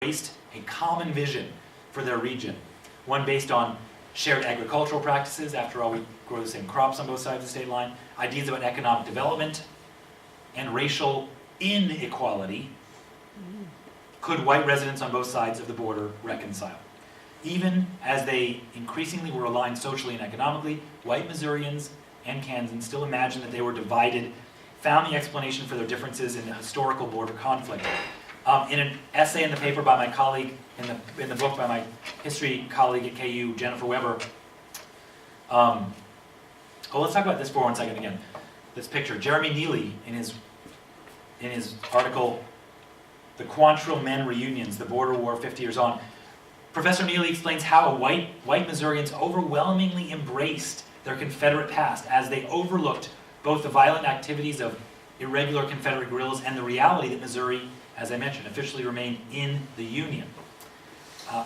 embraced a common vision for their region, one based on shared agricultural practices. After all, we grow the same crops on both sides of the state line, ideas about economic development, and racial inequality. Could white residents on both sides of the border reconcile? Even as they increasingly were aligned socially and economically, white Missourians and Kansans still imagined that they were divided, found the explanation for their differences in the historical border conflict. In an essay in the paper by my colleague, in the book by my history colleague at KU, Jennifer Weber, let's talk about this for 1 second again. This picture. Jeremy Neely, in his article, The Quantrill Men Reunions, the Border War 50 Years On, Professor Neely explains how white Missourians overwhelmingly embraced their Confederate past as they overlooked both the violent activities of irregular Confederate guerrillas and the reality that Missouri, as I mentioned, officially remained in the Union.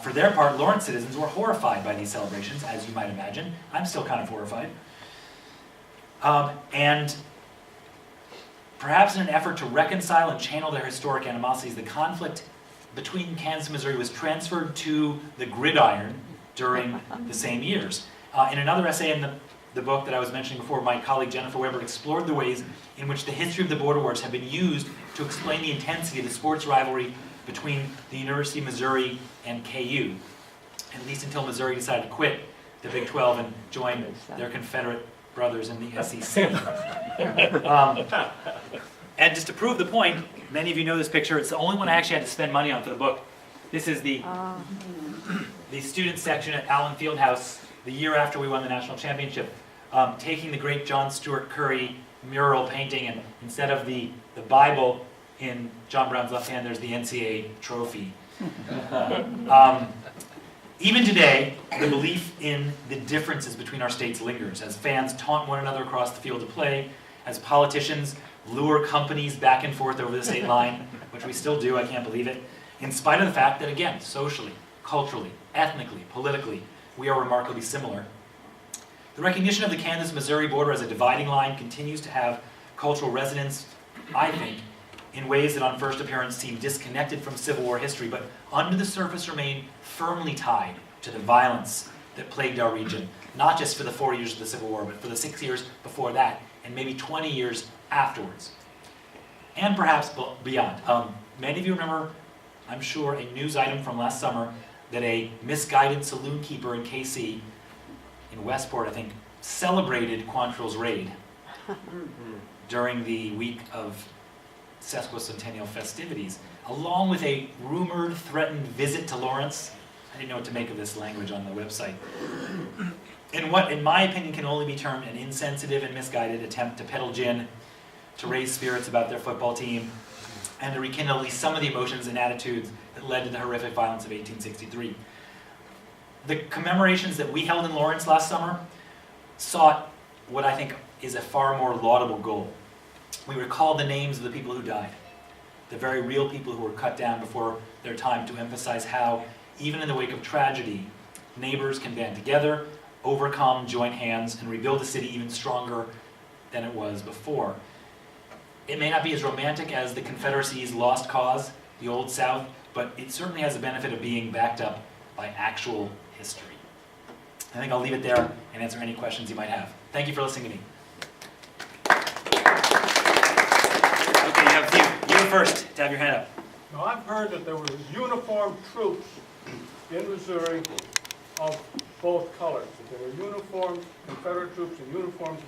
For their part, Lawrence citizens were horrified by these celebrations, as you might imagine. I'm still kind of horrified. And perhaps in an effort to reconcile and channel their historic animosities, the conflict between Kansas and Missouri was transferred to the gridiron during the same years. In another essay in the book that I was mentioning before, my colleague Jennifer Weber explored the ways in which the history of the border wars have been used to explain the intensity of the sports rivalry between the University of Missouri and KU, at least until Missouri decided to quit the Big 12 and join their Confederate brothers in the SEC. And just to prove the point, many of you know this picture. It's the only one I actually had to spend money on for the book. This is the student section at Allen Fieldhouse the year after we won the national championship, taking the great John Stuart Curry mural painting, and instead of the Bible in John Brown's left hand, there's the NCAA trophy. Even today, the belief in the differences between our states lingers, as fans taunt one another across the field of play, as politicians lure companies back and forth over the state line, which we still do, I can't believe it, in spite of the fact that, again, socially, culturally, ethnically, politically, we are remarkably similar. The recognition of the Kansas-Missouri border as a dividing line continues to have cultural resonance, I think, in ways that on first appearance seem disconnected from Civil War history, but under the surface remain firmly tied to the violence that plagued our region, not just for the 4 years of the Civil War, but for the 6 years before that, and maybe 20 years afterwards, and perhaps beyond. Many of you remember, I'm sure, a news item from last summer that a misguided saloon keeper in KC, in Westport, I think, celebrated Quantrill's raid during the week of sesquicentennial festivities, along with a rumored threatened visit to Lawrence. I didn't know what to make of this language on the website. In what, in my opinion, can only be termed an insensitive and misguided attempt to peddle gin, to raise spirits about their football team, and to rekindle at least some of the emotions and attitudes that led to the horrific violence of 1863. The commemorations that we held in Lawrence last summer sought what I think is a far more laudable goal. We recalled the names of the people who died, the very real people who were cut down before their time, to emphasize how, even in the wake of tragedy, neighbors can band together, overcome, join hands, and rebuild a city even stronger than it was before. It may not be as romantic as the Confederacy's lost cause, the Old South, but it certainly has the benefit of being backed up by actual history. I think I'll leave it there and answer any questions you might have. Thank you for listening to me. Okay, you have a few. You're first to have your hand up. Now, I've heard that there were uniformed troops in Missouri of both colors. That there were uniformed Confederate troops and uniformed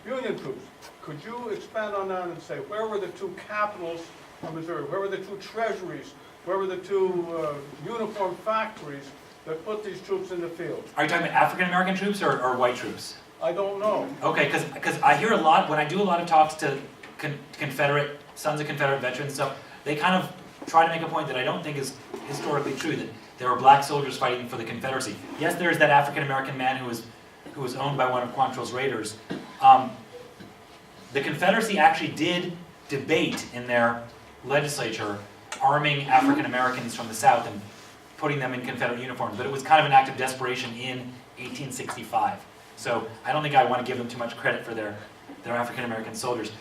Union troops. Could you expand on that and say, where were the two capitals of Missouri? Where were the two treasuries? Where were the two uniform factories that put these troops in the field? Are you talking about African-American troops or white troops? I don't know. Okay, because I hear a lot, when I do a lot of talks to Confederate, sons of Confederate veterans and stuff, they kind of try to make a point that I don't think is historically true, that there were black soldiers fighting for the Confederacy. Yes, there is that African-American man who was owned by one of Quantrill's raiders. The Confederacy actually did debate in their legislature arming African Americans from the South and putting them in Confederate uniforms, but it was kind of an act of desperation in 1865. So I don't think I want to give them too much credit for their African American soldiers.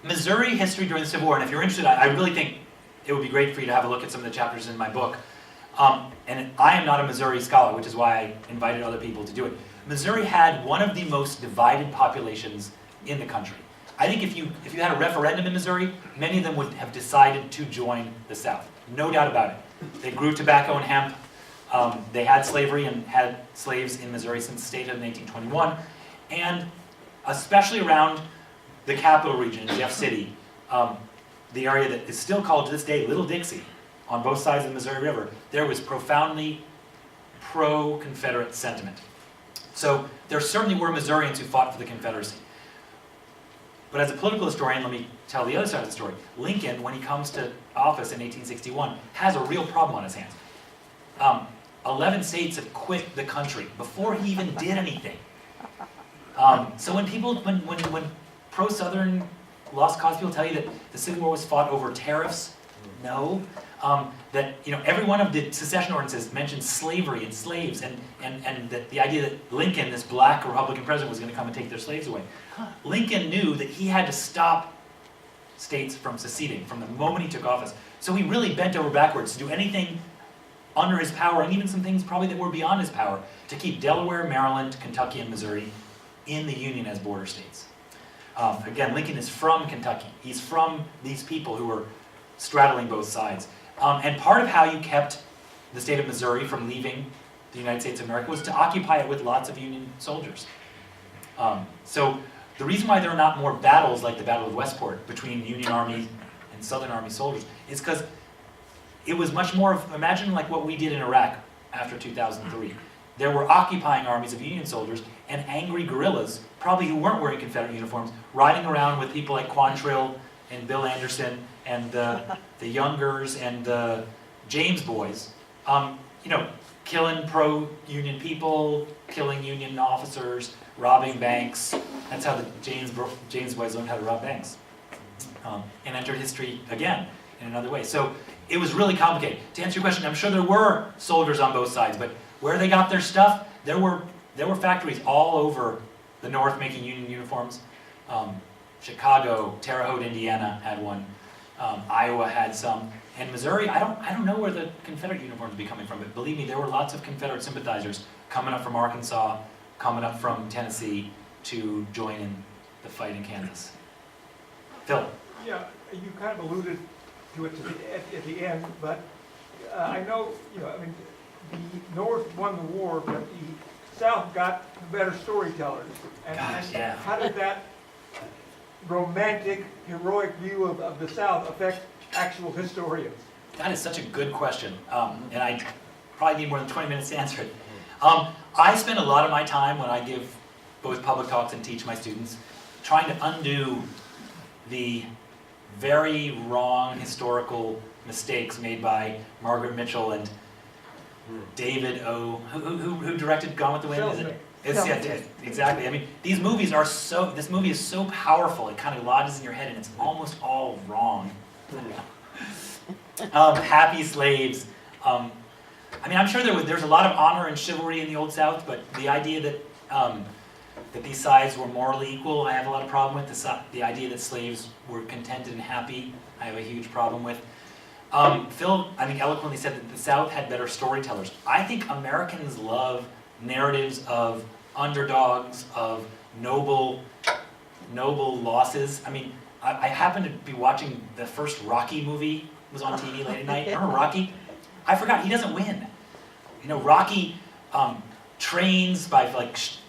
Missouri history during the Civil War, and if you're interested, I really think it would be great for you to have a look at some of the chapters in my book. And I am not a Missouri scholar, which is why I invited other people to do it. Missouri had one of the most divided populations in the country. I think if you had a referendum in Missouri, many of them would have decided to join the South. No doubt about it. They grew tobacco and hemp. They had slavery and had slaves in Missouri since statehood in 1821. And especially around the capital region, Jeff City, the area that is still called to this day Little Dixie, on both sides of the Missouri River, there was profoundly pro-Confederate sentiment. So there certainly were Missourians who fought for the Confederacy. But as a political historian, let me tell the other side of the story. Lincoln, when he comes to office in 1861, has a real problem on his hands. 11 states have quit the country before he even did anything. So when pro-Southern lost cause people tell you that the Civil War was fought over tariffs, no. That every one of the secession ordinances mentioned slavery and slaves, and that the idea that Lincoln, this black Republican president, was going to come and take their slaves away. Lincoln knew that he had to stop states from seceding from the moment he took office. So he really bent over backwards to do anything under his power, and even some things probably that were beyond his power, to keep Delaware, Maryland, Kentucky, and Missouri in the Union as border states. Again, Lincoln is from Kentucky. He's from these people who were straddling both sides. And part of how you kept the state of Missouri from leaving the United States of America was to occupy it with lots of Union soldiers. So the reason why there are not more battles like the Battle of Westport between Union Army and Southern Army soldiers is because it was much more of, imagine like what we did in Iraq after 2003. There were occupying armies of Union soldiers and angry guerrillas, probably who weren't wearing Confederate uniforms, riding around with people like Quantrill and Bill Anderson and the Youngers and the James boys, killing pro-Union people, killing Union officers, robbing banks. That's how the James boys learned how to rob banks. And entered history again in another way. So it was really complicated. To answer your question, I'm sure there were soldiers on both sides, but where they got their stuff, there were factories all over the North making Union uniforms. Chicago, Terre Haute, Indiana had one. Iowa had some. And Missouri, I don't know where the Confederate uniforms would be coming from, but believe me, there were lots of Confederate sympathizers coming up from Arkansas, coming up from Tennessee to join in the fight in Kansas. Phil. Yeah, you kind of alluded to it at the end, but I know, the North won the war, but the South got better storytellers. And Yeah. how did that romantic, heroic view of the South affect actual historians? That is such a good question, and I probably need more than 20 minutes to answer it. I spend a lot of my time when I give both public talks and teach my students trying to undo the very wrong historical mistakes made by Margaret Mitchell and David O. Who directed Gone with the Wind? Is it? Exactly. I mean, this movie is so powerful, it kind of lodges in your head and it's almost all wrong. Happy slaves. I'm sure there's a lot of honor and chivalry in the Old South, but the idea that these sides were morally equal, I have a lot of problem with. The idea that slaves were contented and happy, I have a huge problem with. Phil, I think, eloquently said that the South had better storytellers. I think Americans love narratives of underdogs, of noble losses. I happened to be watching the first Rocky movie, was on TV late at night. Remember Rocky? I forgot, he doesn't win. Rocky trains by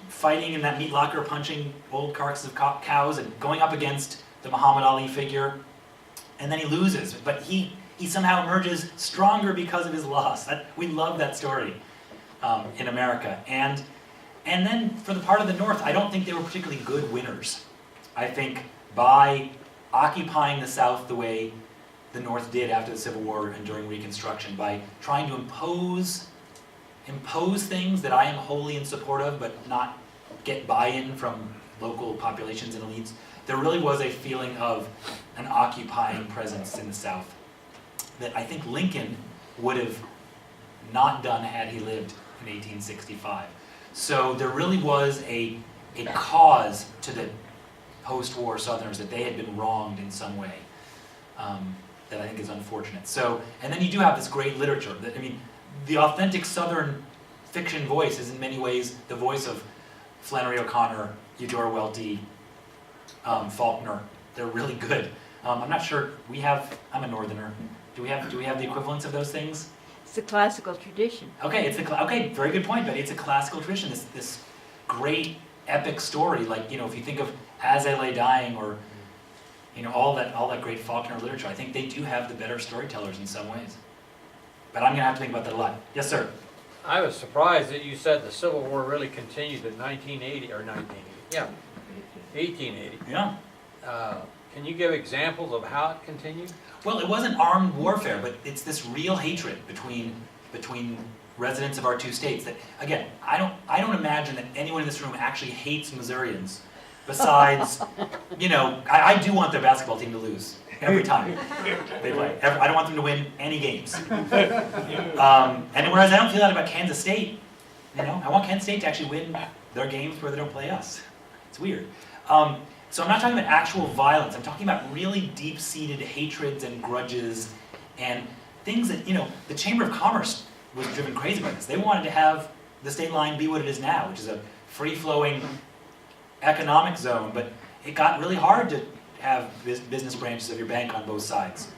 fighting in that meat locker, punching old carcasses of cows and going up against the Muhammad Ali figure. And then he loses, but he somehow emerges stronger because of his loss. We love that story in America. And then for the part of the North, I don't think they were particularly good winners. I think by occupying the South the way the North did after the Civil War and during Reconstruction, by trying to impose things that I am wholly in support of, but not get buy-in from local populations and elites, there really was a feeling of an occupying presence in the South that I think Lincoln would have not done had he lived in 1865. So there really was a cause to the post-war Southerners that they had been wronged in some way. that I think is unfortunate. So, and then you do have this great literature. That, I mean, the authentic Southern fiction voice is in many ways the voice of Flannery O'Connor, Eudora Welty, Faulkner. They're really good. I'm not sure we have. I'm a Northerner. Do we have the equivalents of those things? It's a classical tradition. Okay, okay. Very good point. But it's a classical tradition. This great epic story. Like, you know, if you think of As I Lay Dying, or you know, all that great Faulkner literature, I think they do have the better storytellers in some ways. But I'm gonna have to think about that a lot. Yes, sir. I was surprised that you said the Civil War really continued in 1980, or 1980, yeah, 1880. Yeah. Can you give examples of how it continued? Well, it wasn't armed warfare, but it's this real hatred between residents of our two states. That, again, I don't imagine that anyone in this room actually hates Missourians. Besides, you know, I do want their basketball team to lose every time they play. I don't want them to win any games. And whereas I don't feel that about Kansas State, you know, I want Kansas State to actually win their games where they don't play us. It's weird. So I'm not talking about actual violence. I'm talking about really deep-seated hatreds and grudges and things that, you know, the Chamber of Commerce was driven crazy by this. They wanted to have the state line be what it is now, which is a free-flowing economic zone, but it got really hard to have business branches of your bank on both sides.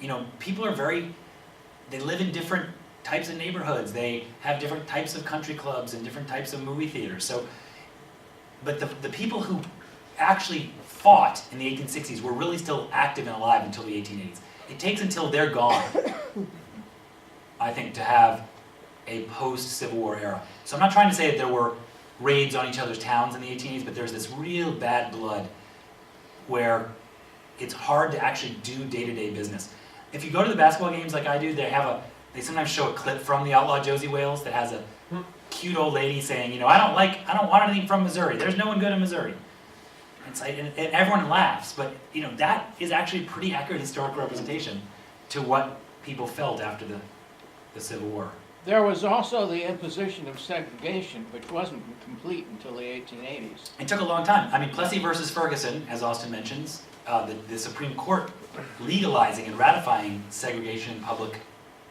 You know, people are they live in different types of neighborhoods. They have different types of country clubs and different types of movie theaters. So, but the people who actually fought in the 1860s were really still active and alive until the 1880s. It takes until they're gone, I think, to have a post-Civil War era. So I'm not trying to say that there were raids on each other's towns in the 1880s, but there's this real bad blood where it's hard to actually do day-to-day business. If you go to the basketball games like I do, they sometimes show a clip from the Outlaw Josie Wales that has a cute old lady saying, you know, I don't want anything from Missouri. There's no one good in Missouri. It's like, and everyone laughs, but you know, that is actually a pretty accurate historical representation to what people felt after the Civil War. There was also the imposition of segregation, which wasn't complete until the 1880s. It took a long time. I mean, Plessy versus Ferguson, as Austin mentions, the Supreme Court legalizing and ratifying segregation in public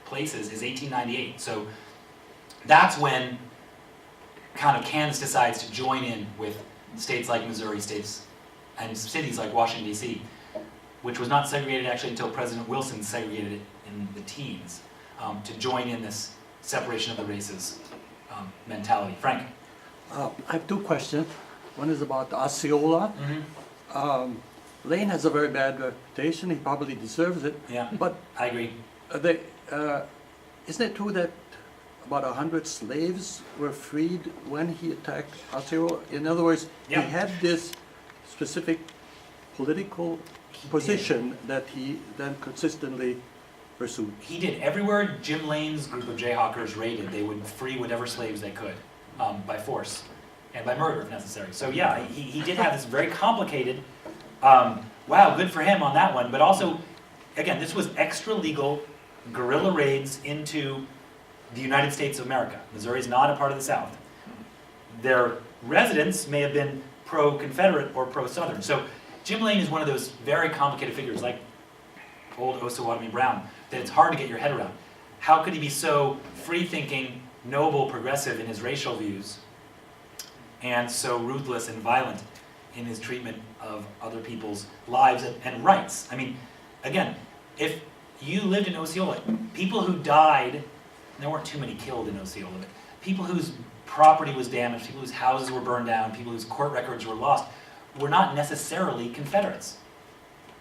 places is 1898. So that's when kind of Kansas decides to join in with states like Missouri, states and cities like Washington, D.C., which was not segregated actually until President Wilson segregated it in the teens, to join in this separation of the races mentality. Frank? I have two questions. One is about Osceola. Lane has a very bad reputation. He probably deserves it. Yeah, But I agree. isn't it true that about 100 slaves were freed when he attacked Osceola? In other words, Yeah. he had this specific political position that he then consistently pursued. He did. Everywhere Jim Lane's group of Jayhawkers raided, they would free whatever slaves they could, by force and by murder if necessary. So yeah, he did have this very complicated, wow, good for him on that one, but also, again, this was extra-legal guerrilla raids into the United States of America. Missouri is not a part of the South. Their residents may have been pro-Confederate or pro-Southern. So Jim Lane is one of those very complicated figures, like old Osawatomie Brown, that it's hard to get your head around. How could he be so free-thinking, noble, progressive in his racial views, and so ruthless and violent in his treatment of other people's lives and rights? I mean, again, if you lived in Osceola, people who died, there weren't too many killed in Osceola, but people whose property was damaged, people whose houses were burned down, people whose court records were lost, were not necessarily Confederates.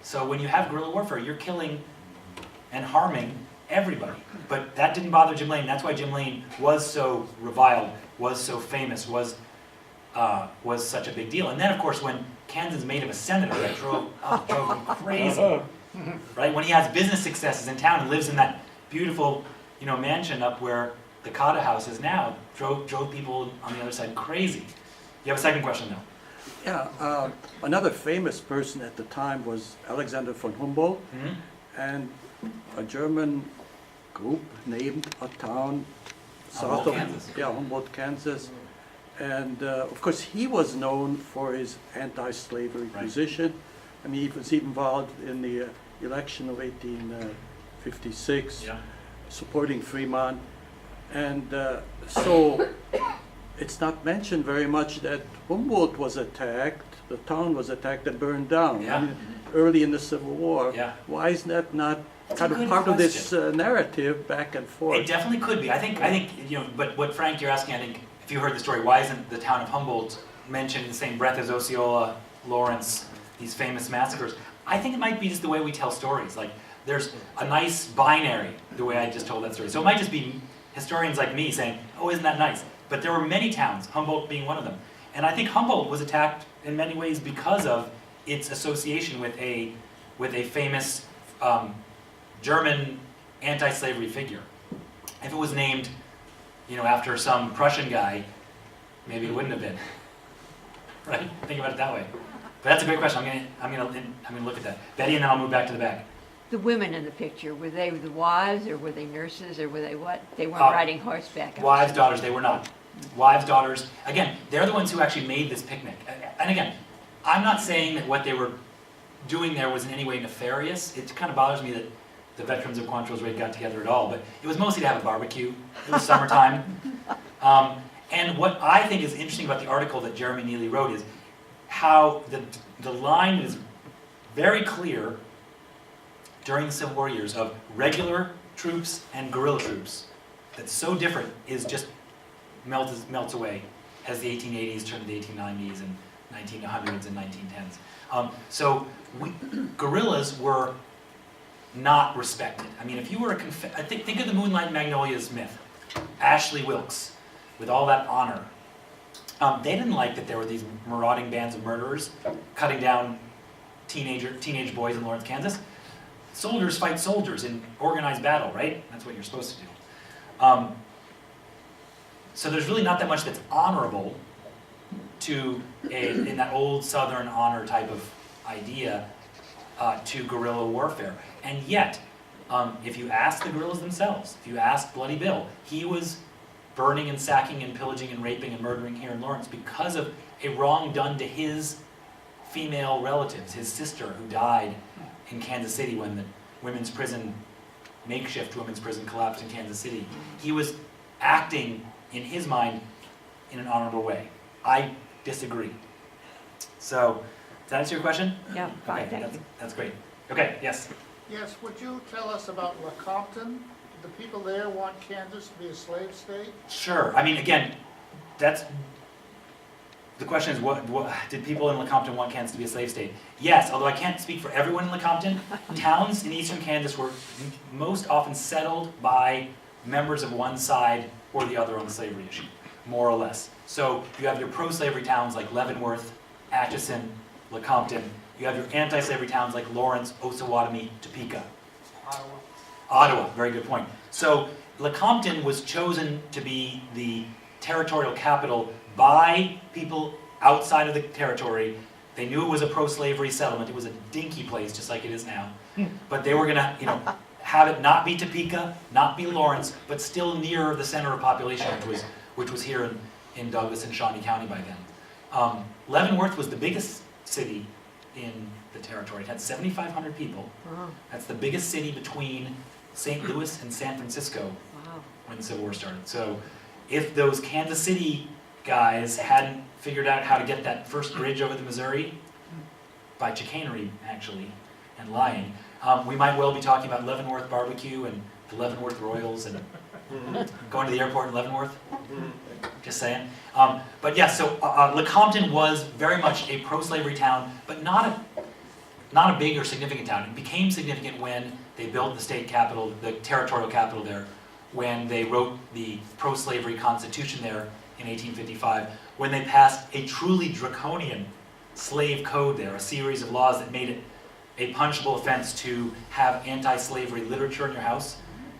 So when you have guerrilla warfare, you're killing and harming everybody. But that didn't bother Jim Lane. That's why Jim Lane was so reviled, was so famous, was such a big deal. And then, of course, when Kansas made him a senator, that drove him crazy. Right? When he has business successes in town and lives in that beautiful, you know, mansion up where the Cotta House is now, drove people on the other side crazy. You have a second question, though. Yeah, another famous person at the time was Alexander von Humboldt, and a German group named a town south of Kansas. Humboldt, Kansas. And of course, he was known for his anti-slavery Right. position, I mean, he was involved in the election of 1856, Yeah. supporting Fremont. And so it's not mentioned very much that Humboldt was attacked, the town was attacked and burned down. Yeah. I mean, early in the Civil War. Yeah. Why is that not That's a kind of good part of this question. narrative back and forth? It definitely could be. I think, you know, but what Frank, you're asking, I think, if you heard the story, why isn't the town of Humboldt mentioned in the same breath as Osceola, Lawrence, these famous massacres? I think it might be just the way we tell stories. Like, there's a nice binary, the way I just told that story. So it might just be historians like me saying, oh, isn't that nice? But there were many towns, Humboldt being one of them. And I think Humboldt was attacked in many ways because of its association with a famous German anti-slavery figure. If it was named, you know, after some Prussian guy, maybe it wouldn't have been. Right? Think about it that way. But that's a great question. I'm gonna look at that. Betty, and then I'll move back to the back. The women in the picture, were they the wives, or were they nurses, or were they what? They weren't Uh, riding horseback. Wives, daughters, they were not. Wives, daughters, again, they're the ones who actually made this picnic. And again, I'm not saying that what they were doing there was in any way nefarious. It kind of bothers me that the veterans of Quantrill's Raid got together at all, but it was mostly to have a barbecue. It was summertime. And what I think is interesting about the article that Jeremy Neely wrote is how the line is very clear during the Civil War years of regular troops and guerrilla troops that's so different is just melts away as the 1880s turn to the 1890s and 1900s and 1910s. So guerrillas were not respected. I mean, if you were I think of the Moonlight Magnolias myth, Ashley Wilkes, with all that honor. They didn't like that there were these marauding bands of murderers cutting down teenage boys in Lawrence, Kansas. Soldiers fight soldiers in organized battle, right? That's what you're supposed to do. So there's really not that much that's honorable in that old Southern honor type of idea to guerrilla warfare. And yet, if you ask the guerrillas themselves, if you ask Bloody Bill, he was burning and sacking and pillaging and raping and murdering here in Lawrence because of a wrong done to his female relatives, his sister who died in Kansas City when the makeshift women's prison collapsed in Kansas City. He was acting, in his mind, in an honorable way. I disagree. So, does that answer your question? Yeah, fine, Okay, thank you. that's great. Okay, yes. Yes, would you tell us about Lecompton? Do the people there want Kansas to be a slave state? Sure. I mean, again, the question is, what did people in Lecompton want Kansas to be a slave state? Yes, although I can't speak for everyone in Lecompton. Towns in eastern Kansas were most often settled by members of one side or the other on the slavery issue, more or less. So you have your pro-slavery towns like Leavenworth, Atchison, Lecompton. You have your anti-slavery towns like Lawrence, Osawatomie, Topeka. Ottawa, very good point. So Lecompton was chosen to be the territorial capital by people outside of the territory. They knew it was a pro-slavery settlement. It was a dinky place, just like it is now. But they were going to, have it not be Topeka, not be Lawrence, but still near the center of population, which was here in Douglas and Shawnee County by then. Leavenworth was the biggest city in the territory. It had 7,500 people. Wow, That's the biggest city between St. Louis and San Francisco wow. when the Civil War started. So if those Kansas City guys hadn't figured out how to get that first bridge over the Missouri, by chicanery actually, and lying, we might well be talking about Leavenworth barbecue and the Leavenworth Royals and going to the airport in Leavenworth. Just saying. But yeah, so Lecompton was very much a pro-slavery town, but not a big or significant town. It became significant when they built the state capital, the territorial capital there, when they wrote the pro-slavery constitution there in 1855, when they passed a truly draconian slave code there, a series of laws that made it a punishable offense to have anti-slavery literature in your house.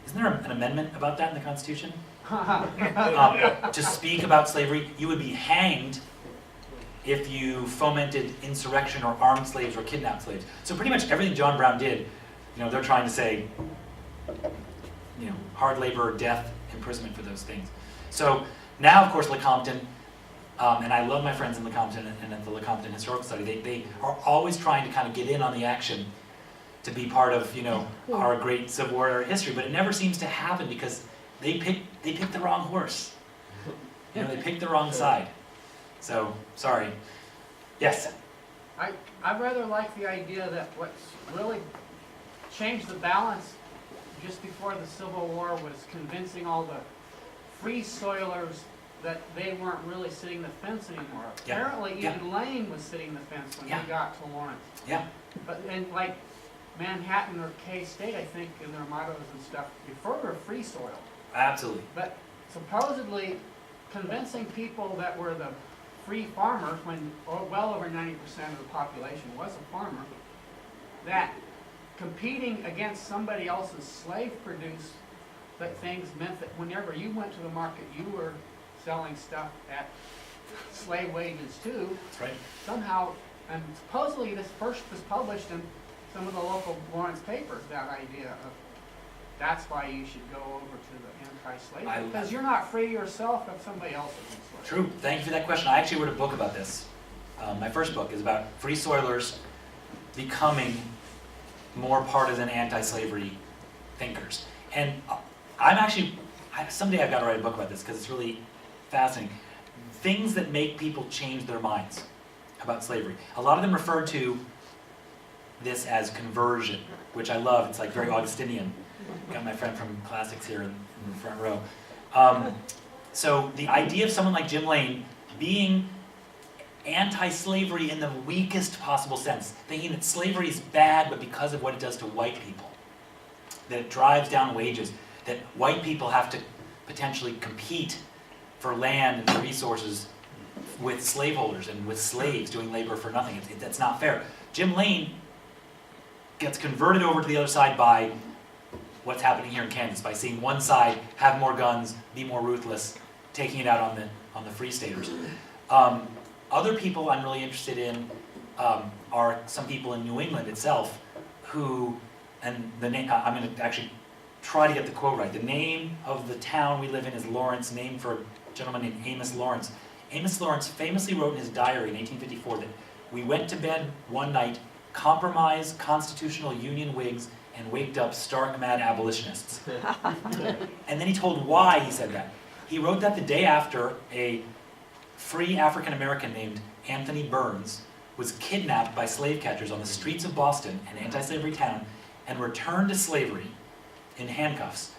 Isn't there an amendment about that in the Constitution? To speak about slavery, you would be hanged if you fomented insurrection or armed slaves or kidnapped slaves. So pretty much everything John Brown did, they're trying to say, hard labor, death, imprisonment for those things. So now, of course, Lecompton And I love my friends in Lecompton and at the Lecompton Historical Society. They are always trying to kind of get in on the action to be part of, our great Civil War era history, but it never seems to happen because they picked the wrong horse. They picked the wrong side. So, sorry. Yes? I rather like the idea that what's really changed the balance just before the Civil War was convincing all the free soilers that they weren't really sitting the fence anymore. Yeah. Apparently, Yeah. even Lane was sitting the fence when Yeah. he got to Lawrence. Yeah. But and like Manhattan or K-State, I think, in their mottos and stuff, refer to free soil. Absolutely. But supposedly, convincing people that were the free farmers, when well over 90% of the population was a farmer, that competing against somebody else's slave-produced things meant that whenever you went to the market, you were selling stuff at slave wages too. That's right. Somehow, and supposedly this first was published in some of the local Lawrence papers, that idea of that's why you should go over to the anti-slavery, because you're not free yourself if somebody else is enslaved. True. Thank you for that question. I actually wrote a book about this. My first book is about free soilers becoming more partisan anti-slavery thinkers. And someday I've got to write a book about this because it's really fascinating. Things that make people change their minds about slavery. A lot of them refer to this as conversion, which I love. It's like very Augustinian. Got my friend from Classics here in the front row. So the idea of someone like Jim Lane being anti-slavery in the weakest possible sense, thinking that slavery is bad, but because of what it does to white people, that it drives down wages, that white people have to potentially compete for land and for resources with slaveholders and with slaves doing labor for nothing. That's not fair. Jim Lane gets converted over to the other side by what's happening here in Kansas, by seeing one side have more guns, be more ruthless, taking it out on the Free Staters. Other people I'm really interested in are some people in New England itself who, and the name, I'm going to actually try to get the quote right. The name of the town we live in is Lawrence, named for a gentleman named Amos Lawrence. Amos Lawrence famously wrote in his diary in 1854 that we went to bed one night, compromised constitutional Union Whigs, and waked up stark mad abolitionists. And then he told why he said that. He wrote that the day after a free African American named Anthony Burns was kidnapped by slave catchers on the streets of Boston, an anti-slavery town, and returned to slavery in handcuffs,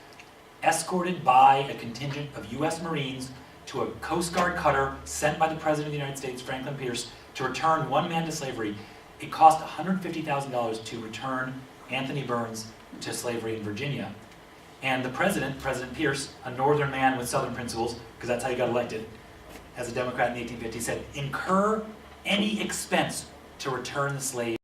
escorted by a contingent of U.S. Marines to a Coast Guard cutter sent by the President of the United States, Franklin Pierce, to return one man to slavery. It cost $150,000 to return Anthony Burns to slavery in Virginia. And the President, President Pierce, a northern man with southern principles, because that's how he got elected, as a Democrat in the 1850s, said, incur any expense to return the slave